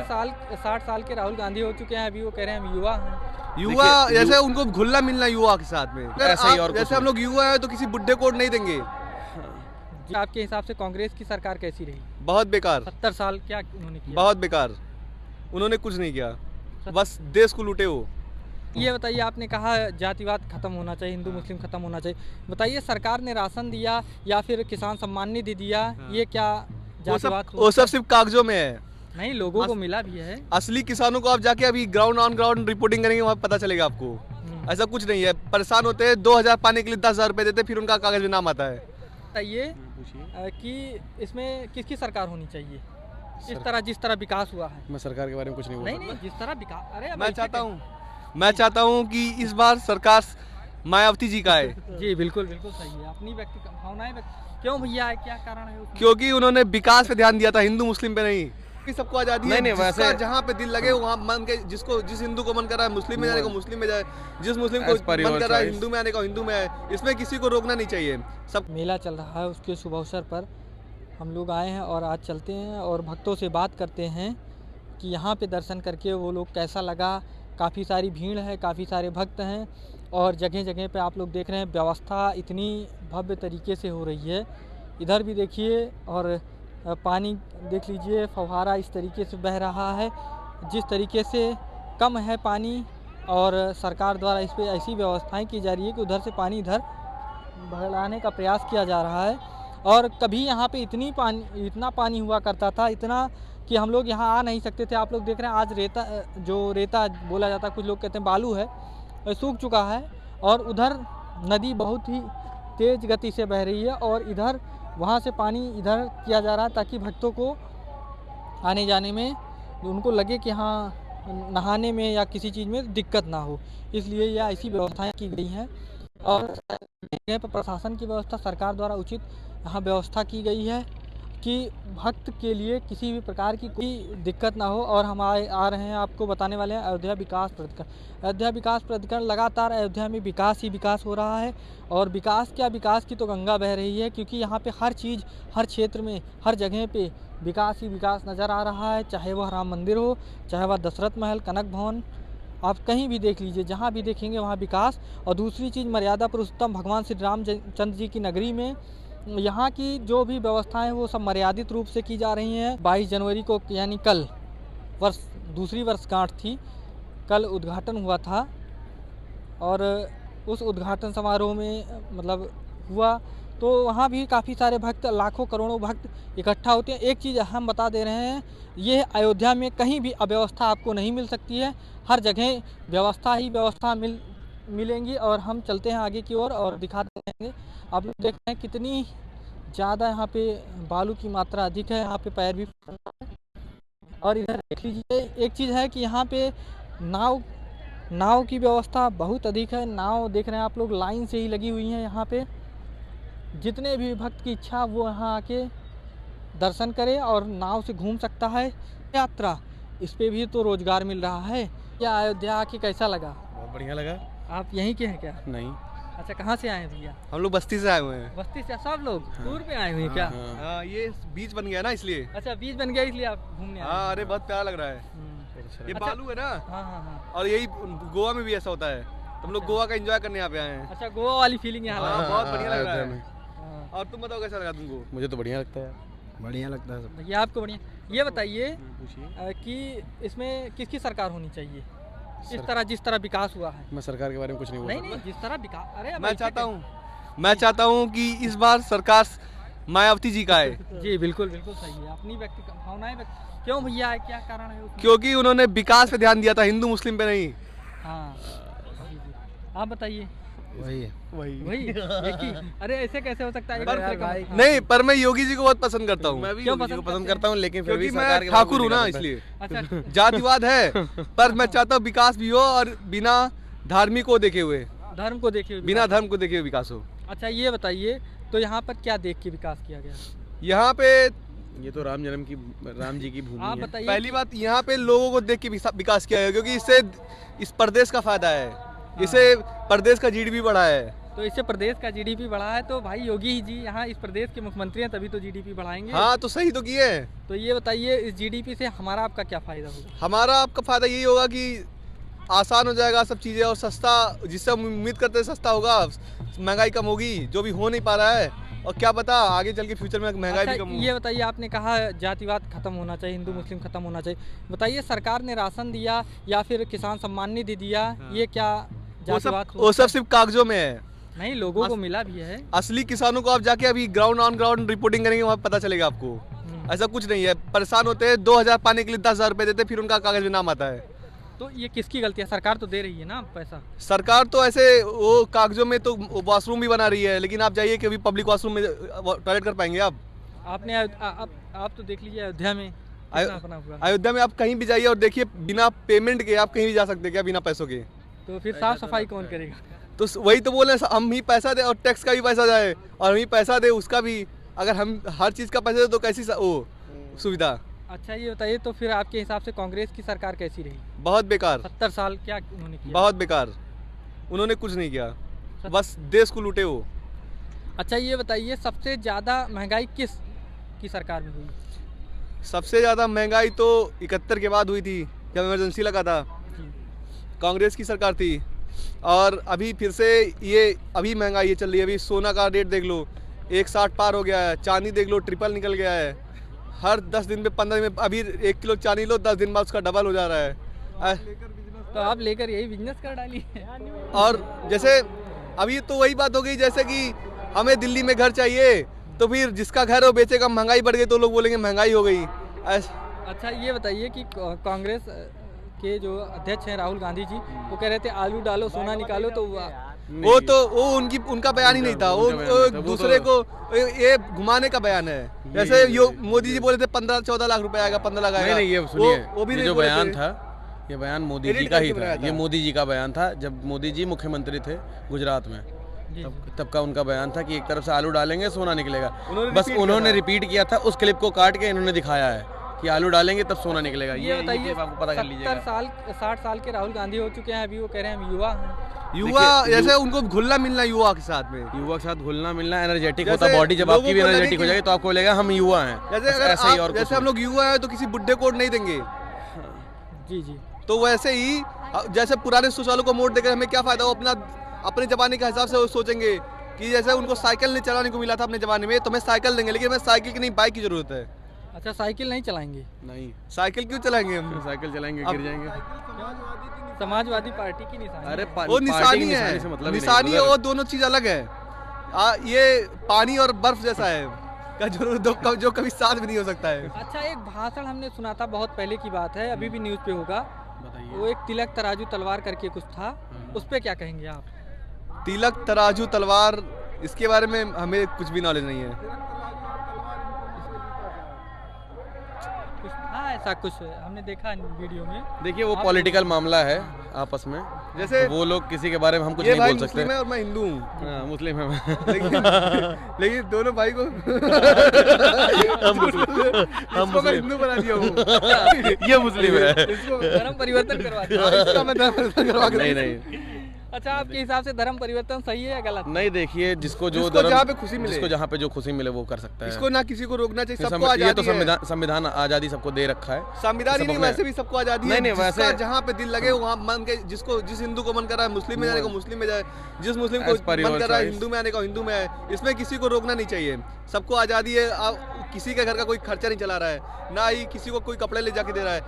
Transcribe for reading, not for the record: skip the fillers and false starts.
60 साल के राहुल गांधी हो चुके हैं, अभी वो कह रहे हैं हम युवा हैं। युवा जैसे उनको घुलना मिलना युवा के साथ में ऐसा ही और कुछ जैसे हम लोग युवा हैं तो किसी बुड्ढे को नहीं देंगे। जी, आपके हिसाब से कांग्रेस की सरकार कैसी रही? बहुत बेकार, 70 साल क्या उन्होंने किया? बहुत बेकार, उन्होंने कुछ नहीं किया, बस देश को लूटे वो। ये बताइए, आपने कहा जातिवाद खत्म होना चाहिए, हिंदू मुस्लिम खत्म होना चाहिए, बताइए सरकार ने राशन दिया या फिर किसान सम्मान निधि दिया, ये क्या जातिवाद? वो सब सिर्फ कागजों में है, नहीं, लोगों को मिला भी है। असली किसानों को आप जाके अभी ग्राउंड ऑन ग्राउंड रिपोर्टिंग करेंगे, वहाँ पता चलेगा आपको। ऐसा कुछ नहीं है, परेशान होते हैं, 2000 पाने के लिए 10,000 रुपए देते, फिर उनका कागज में नाम आता है। बताइए कि इसमें किसकी सरकार होनी चाहिए? जिस तरह विकास हुआ है। मैं सरकार के बारे में कुछ नहीं बोल नहीं, जिस तरह विकास, अरे मैं चाहता हूँ कि इस बार सरकार मायावती जी का है। जी बिल्कुल सही है, अपनी भावनाएं क्यों भैया, क्या कारण है उसमें? क्योंकि उन्होंने विकास पे ध्यान दिया था, हिंदू मुस्लिम पे नहीं। सबको आजादी है, नहीं, जिसका जहाँ पे दिल लगे वहाँ मन के, जिस हिंदू को मन कर रहा है मुस्लिम में जाने को मुस्लिम में जाए, जिस मुस्लिम को मन कर रहा है हिंदू में आने को हिंदू में आए, इसमें किसी को रोकना नहीं चाहिए। सब मेला चल रहा है, उसके शुभ अवसर पर हम लोग आए हैं और आज चलते हैं और भक्तों से बात करते हैं कि यहाँ पे दर्शन करके वो लोग कैसा लगा। काफ़ी सारी भीड़ है, काफ़ी सारे भक्त हैं और जगह जगह पे आप लोग देख रहे हैं व्यवस्था इतनी भव्य तरीके से हो रही है। इधर भी देखिए और पानी देख लीजिए, फव्वारा इस तरीके से बह रहा है, जिस तरीके से कम है पानी और सरकार द्वारा इस पर ऐसी व्यवस्थाएं की जा रही है कि उधर से पानी इधर बढ़ाने का प्रयास किया जा रहा है। और कभी यहाँ पे इतना पानी हुआ करता था, इतना कि हम लोग यहाँ आ नहीं सकते थे। आप लोग देख रहे हैं आज रेता बोला जाता है, कुछ लोग कहते हैं बालू है, सूख चुका है और उधर नदी बहुत ही तेज़ गति से बह रही है और इधर वहाँ से पानी इधर किया जा रहा है ताकि भक्तों को आने जाने में उनको लगे कि हाँ नहाने में या किसी चीज़ में दिक्कत ना हो, इसलिए यह ऐसी व्यवस्थाएं की गई हैं। और जगह पर प्रशासन की व्यवस्था सरकार द्वारा उचित यहाँ व्यवस्था की गई है कि भक्त के लिए किसी भी प्रकार की कोई दिक्कत ना हो। और हम आ रहे हैं, आपको बताने वाले हैं अयोध्या विकास प्राधिकरण लगातार अयोध्या में विकास ही विकास हो रहा है। और विकास की तो गंगा बह रही है, क्योंकि यहाँ पे हर चीज़, हर क्षेत्र में, हर जगह पे विकास ही विकास नज़र आ रहा है। चाहे वह राम मंदिर हो, चाहे वह दशरथ महल, कनक भवन, आप कहीं भी देख लीजिए, जहाँ भी देखेंगे वहाँ विकास। और दूसरी चीज़, मर्यादा पुरुषोत्तम भगवान श्री रामचंद्र जी की नगरी में यहाँ की जो भी व्यवस्थाएं वो सब मर्यादित रूप से की जा रही हैं। 22 जनवरी को यानी कल दूसरी वर्षगांठ थी, कल उद्घाटन हुआ था और उस उद्घाटन समारोह में मतलब हुआ तो वहाँ भी काफ़ी सारे भक्त, लाखों करोड़ों भक्त इकट्ठा होते हैं। एक चीज़ हम बता दे रहे हैं, ये अयोध्या में कहीं भी अव्यवस्था आपको नहीं मिल सकती है, हर जगह व्यवस्था मिलेंगी। और हम चलते हैं आगे की ओर और दिखाते रहेंगे। आप लोग देख रहे हैं कितनी ज़्यादा यहाँ पे बालू की मात्रा अधिक है, यहाँ पे पैर भी। और इधर देख लीजिए, एक चीज़ है कि यहाँ पे नाव की व्यवस्था बहुत अधिक है। नाव देख रहे हैं आप लोग, लाइन से ही लगी हुई हैं। यहाँ पे जितने भी भक्त की इच्छा वो यहाँ आके दर्शन करे और नाव से घूम सकता है। यात्रा, इस पे भी तो रोजगार मिल रहा है। क्या अयोध्या आके कैसा लगा? बहुत बढ़िया लगा। आप यहीं के हैं क्या? नहीं। अच्छा, कहाँ से आए हैं भैया? हम लोग बस्ती से आए हुए हैं। बस्ती से सब लोग टूर पे आए हुए हैं क्या? हाँ, ये बीच बन गया ना इसलिए। अच्छा, बीच बन गया इसलिए आप घूमने आए? हाँ, अरे बहुत प्यारा लग रहा है। ये अच्छा, बालू है ना। हाँ। और यही गोवा में भी ऐसा होता है, हम लोग गोवा का एंजॉय करने यहाँ पे आए हैं। अच्छा, गोवा वाली फीलिंग यहाँ हाँ, लगा। बहुत बढ़िया लग रहा अयोध्या है। और तुम बताओ कैसा लगा तुमको? मुझे तो बढ़िया लगता है, बढ़िया लगता है सब। भैया आपको बढ़िया। ये बताइए कि इसमें किसकी सरकार होनी चाहिए? जिस तरह विकास हुआ है। मैं सरकार के बारे में कुछ नहीं बोल नहीं, जिस तरह विकास, अरे मैं चाहता हूँ कि इस बार सरकार मायावती जी का है। जी बिल्कुल सही है, अपनी भावनाएं क्यों भैया, क्या कारण है उसमें? क्योंकि उन्होंने विकास पे ध्यान दिया था, हिंदू मुस्लिम पे नहीं। हाँ जी। आप बताइए। वही एक ही। अरे ऐसे कैसे हो सकता है? नहीं, पर मैं योगी जी को बहुत पसंद करता हूँ। मैं भी योगी जी को पसंद करता हूँ, लेकिन फिर भी क्योंकि सरकार मैं के बारे में ठाकुर हूँ ना, नहीं करता। इसलिए। अच्छा, जातिवाद है, पर मैं चाहता हूँ विकास भी हो और बिना धार्मिक को देखे हुए, धर्म को देखे हुए बिना धर्म को देखे हुए विकास हो। अच्छा, ये बताइए तो यहाँ पर क्या देख के विकास किया गया? यहाँ पे ये तो राम जी की भूमि आप है। बताइए। पहली बात, यहाँ पे लोगों को देख के विकास किया है, क्योंकि इससे इस प्रदेश का फायदा है, इससे प्रदेश का जीडीपी बढ़ा है। तो इससे प्रदेश का जीडीपी बढ़ा है, तो भाई योगी जी यहाँ इस प्रदेश के मुख्यमंत्री हैं, तभी तो जीडीपी बढ़ाएंगे। हाँ तो सही तो किए। तो ये बताइए इस जीडीपी से हमारा आपका क्या फायदा होगा? हमारा आपका फायदा यही होगा कि आसान हो जाएगा सब चीज़ें और सस्ता, जिससे हम उम्मीद करते हैं सस्ता होगा, महंगाई कम होगी, जो भी हो नहीं पा रहा है, और क्या पता आगे चल के फ्यूचर में महंगाई भी कम हो। ये बताइए, आपने कहा जातिवाद खत्म होना चाहिए, हिंदू मुस्लिम खत्म होना चाहिए, बताइए सरकार ने राशन दिया या फिर किसान सम्मान निधि दिया, ये क्या जातिवाद? वो सब सिर्फ कागजों में है, नहीं लोगों को मिला भी है। असली किसानों को आप जाके अभी ग्राउंड ऑन ग्राउंड रिपोर्टिंग करेंगे, वहाँ पता चलेगा आपको। ऐसा कुछ नहीं है, परेशान होते हैं, 2000 पाने के लिए 10,000 रुपए देते, फिर उनका कागज में नाम आता है। तो ये किसकी गलती है? सरकार तो दे रही है ना पैसा। सरकार तो ऐसे वो कागजों में तो वॉशरूम भी बना रही है, लेकिन आप जाइए कि अभी पब्लिक वॉशरूम में टॉयलेट कर पाएंगे आप? आपने आप तो देख लीजिए अयोध्या में अपना हुआ। अयोध्या में आप कहीं भी जाइए और देखिए, बिना पेमेंट के आप कहीं भी जा सकते हैं क्या? बिना पैसों के। तो फिर साफ सफाई कौन करेगा? तो वही तो बोले, हम ही पैसा दे और टैक्स का भी पैसा जाए और हम ही पैसा दे उसका भी। अगर हम हर चीज़ का पैसा दे तो कैसी वो सुविधा? अच्छा ये बताइए, तो फिर आपके हिसाब से कांग्रेस की सरकार कैसी रही? बहुत बेकार। 70 साल क्या उन्होंने किया? बहुत बेकार, उन्होंने कुछ नहीं किया, बस देश को लूटे वो। अच्छा ये बताइए, सबसे ज़्यादा महंगाई किस की सरकार में हुई? सबसे ज़्यादा महंगाई तो 71 के बाद हुई थी, जब इमरजेंसी लगा था, कांग्रेस की सरकार थी। और अभी फिर से ये अभी महंगाई चल रही है। अभी सोना का रेट देख लो, 160 पार हो गया है, चांदी देख लो ट्रिपल निकल गया है। हर 10 दिन में 15 दिन में अभी 1 किलो चांदी लो, 10 दिन बाद उसका डबल हो जा रहा है। तो आप लेकर यही बिजनेस कर डाली है। और जैसे अभी तो वही बात हो गई, जैसे कि हमें दिल्ली में घर चाहिए, तो फिर जिसका घर है वो बेचेगा, महंगाई बढ़ गई तो लोग बोलेंगे महंगाई हो गई। अच्छा ये बताइए कि कांग्रेस के जो अध्यक्ष हैं राहुल गांधी जी, वो कह रहे थे आलू डालो सोना निकालो, तो वो उनका बयान ही नहीं था, वो दूसरे को ये घुमाने का बयान है। जैसे यो मोदी जी बोले थे 15-14 लाख रुपए आएगा, 15 लाख आएगा। नहीं ये सुनिए, वो भी जो बयान था, ये बयान मोदी जी का ही था। ये मोदी जी का बयान था, जब मोदी जी मुख्यमंत्री थे गुजरात में, तब का उनका बयान था कि एक तरफ से आलू डालेंगे सोना निकलेगा। बस उन्होंने रिपीट किया था, उस क्लिप को काट के इन्होंने दिखाया है कि आलू डालेंगे तब सोना निकलेगा। ये बताइए, आपको पता कर लीजिएगा। 60 साल के राहुल गांधी हो चुके हैं, अभी वो कह रहे हैं हम युवा हैं। युवा जैसे उनको घुलना मिलना युवा के साथ में, युवा के साथ घुलना मिलना, एनर्जेटिक होता बॉडी, जब आपकी भी एनर्जेटिक हो जाएगी तो आपको लगेगा हम युवा हैं। जैसे हम लोग युवा हैं तो किसी बुड्ढे को नहीं देंगे। जी तो वैसे ही जैसे पुराने सोच को वोट देकर हमें क्या फायदा? वो अपने जमाने के हिसाब से वो सोचेंगे कि जैसे उनको साइकिल नहीं चलाने को मिला था अपने जमाने में, तो हमें साइकिल देंगे, लेकिन हमें साइकिल की नहीं बाइक की जरूरत है। अच्छा साइकिल नहीं चलाएंगे? नहीं, साइकिल क्यों चलाएंगे हम? साइकिल चलाएंगे गिर जाएंगे। समाजवादी पार्टी की निशानी। अरे वो निशानी है, मतलब निशानी है, वो दोनों चीज अलग है। ये पानी और बर्फ जैसा है जो कभी साथ भी नहीं हो सकता है। अच्छा एक भाषण हमने सुना था, बहुत पहले की बात है, अभी भी न्यूज़ पे होगा, वो एक तिलक तराजू तलवार करके कुछ था, उस पे क्या कहेंगे आप? तिलक तराजू तलवार, इसके बारे में हमें कुछ भी नॉलेज नहीं है। ऐसा कुछ हमने देखा वीडियो में। देखिए वो पॉलिटिकल मामला है आपस में, जैसे तो वो लोग किसी के बारे में हम कुछ नहीं बोल सकते। मुस्लिम है और मैं हिंदू हूँ। मुस्लिम है लेकिन दोनों भाई को हम हिंदू बना दिया हूँ। ये मुस्लिम है, इसको धर्म परिवर्तन करवा दिया। इसका मैं धर्म परिवर्तन करवा के नहीं। अच्छा आपके हिसाब से धर्म परिवर्तन सही है या गलत? नहीं देखिए, जिसको जहाँ पे खुशी मिले, जिसको जहाँ पे जो खुशी मिले वो कर सकता है। इसको ना किसी को रोकना चाहिए, सबको आजादी है। ये तो संविधान आज़ादी सबको दे रखा है। संविधान ही नहीं, वैसे भी सबको आजादी है। नहीं वैसे जहाँ पे दिल लगे वहाँ मन के, जिस हिंदू को मन कर रहा है मुस्लिम में जाने को मुस्लिम में जाए, जिस मुस्लिम को मन कर रहा है हिंदू में आने को हिंदू में आए। इसमें किसी को रोकना नहीं चाहिए, सबको आजादी है। किसी के घर का कोई खर्चा नहीं चला रहा है, ना ही किसी को कोई कपड़े ले जाके दे रहा है।